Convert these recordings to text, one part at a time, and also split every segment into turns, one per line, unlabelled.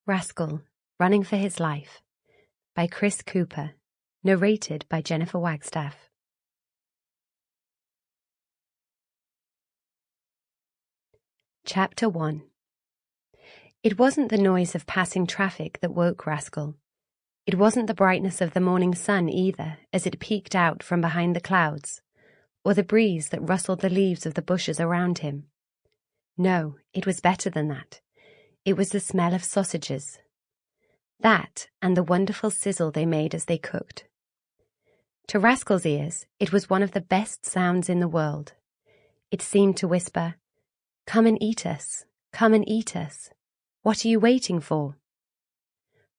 Rascal, Running for His Life by Chris Cooper, narrated by Jennifer Wagstaffe. Chapter 1. It wasn't the noise of passing traffic that woke Rascal. It wasn't the brightness of the morning sun either, as it peeked out from behind the clouds, or the breeze that rustled the leaves of the bushes around him. No, it was better than that. It was the smell of sausages. That and the wonderful sizzle they made as they cooked. To Rascal's ears, it was one of the best sounds in the world. It seemed to whisper, "Come and eat us, come and eat us. What are you waiting for?"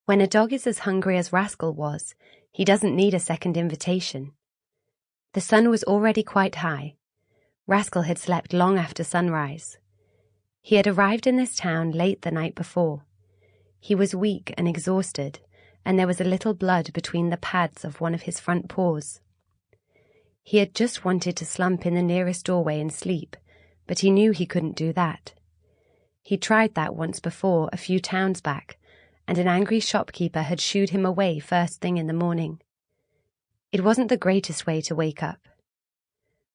When a dog is as hungry as Rascal was, he doesn't need a second invitation. The sun was already quite high. Rascal had slept long after sunrise. He had arrived in this town late the night before. He was weak and exhausted, and there was a little blood between the pads of one of his front paws. He had just wanted to slump in the nearest doorway and sleep, but he knew he couldn't do that. He tried that once before, a few towns back, and an angry shopkeeper had shooed him away first thing in the morning. It wasn't the greatest way to wake up.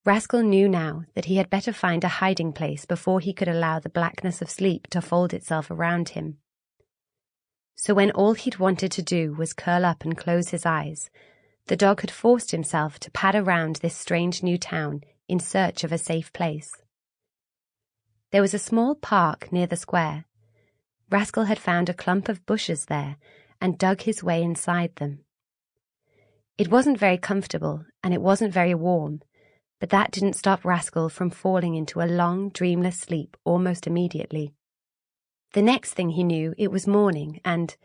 Rascal knew now that he had better find a hiding place before he could allow the blackness of sleep to fold itself around him. So when all he'd wanted to do was curl up and close his eyes, the dog had forced himself to pad around this strange new town in search of a safe place. There was a small park near the square. Rascal had found a clump of bushes there and dug his way inside them. It wasn't very comfortable and it wasn't very warm, but that didn't stop Rascal from falling into a long, dreamless sleep almost immediately. The next thing he knew, it was morning, and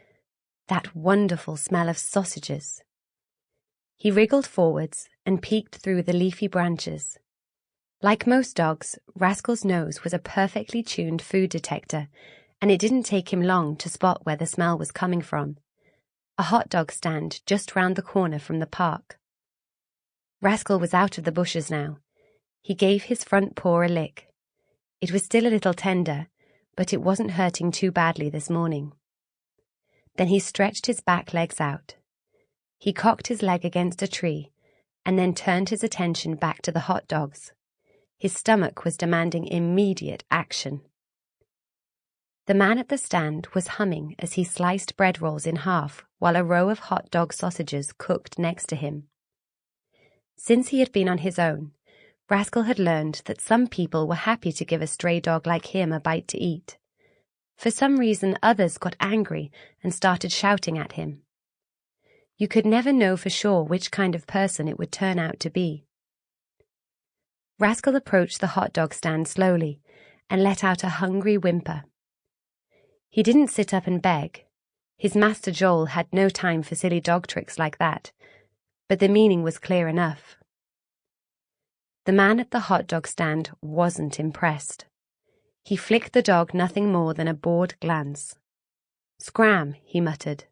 that wonderful smell of sausages. He wriggled forwards and peeked through the leafy branches. Like most dogs, Rascal's nose was a perfectly tuned food detector, and it didn't take him long to spot where the smell was coming from. A hot dog stand just round the corner from the park. Rascal was out of the bushes now. He gave his front paw a lick. It was still a little tender, but it wasn't hurting too badly this morning. Then he stretched his back legs out. He cocked his leg against a tree, and then turned his attention back to the hot dogs. His stomach was demanding immediate action. The man at the stand was humming as he sliced bread rolls in half while a row of hot dog sausages cooked next to him. Since he had been on his own, Rascal had learned that some people were happy to give a stray dog like him a bite to eat. For some reason, others got angry and started shouting at him. You could never know for sure which kind of person it would turn out to be. Rascal approached the hot dog stand slowly and let out a hungry whimper. He didn't sit up and beg. His master Joel had no time for silly dog tricks like that, but the meaning was clear enough. The man at the hot dog stand wasn't impressed. He flicked the dog nothing more than a bored glance. "Scram," he muttered.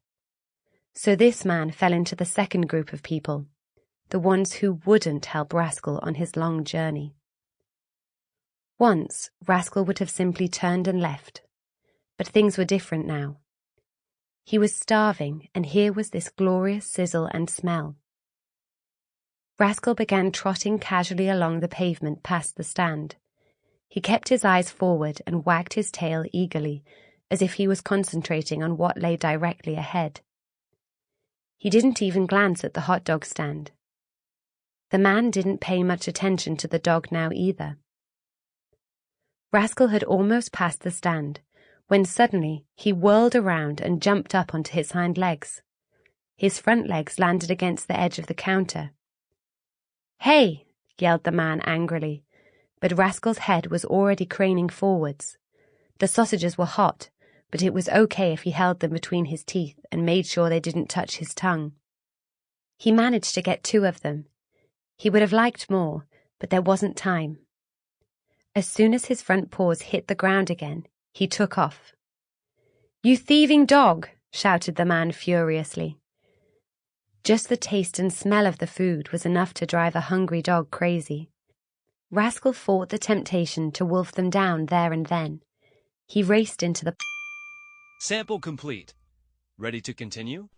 So this man fell into the second group of people, the ones who wouldn't help Rascal on his long journey. Once, Rascal would have simply turned and left, but things were different now. He was starving, and here was this glorious sizzle and smell. Rascal began trotting casually along the pavement past the stand. He kept his eyes forward and wagged his tail eagerly, as if he was concentrating on what lay directly ahead. He didn't even glance at the hot dog stand. The man didn't pay much attention to the dog now either. Rascal had almost passed the stand, when suddenly he whirled around and jumped up onto his hind legs. His front legs landed against the edge of the counter. "Hey!" yelled the man angrily, but Rascal's head was already craning forwards. The sausages were hot, but it was okay if he held them between his teeth and made sure they didn't touch his tongue. He managed to get 2 of them. He would have liked more, but there wasn't time. As soon as his front paws hit the ground again, he took off. "You thieving dog!" shouted the man furiously. Just the taste and smell of the food was enough to drive a hungry dog crazy. Rascal fought the temptation to wolf them down there and then. He raced into the
Sample complete. Ready to continue?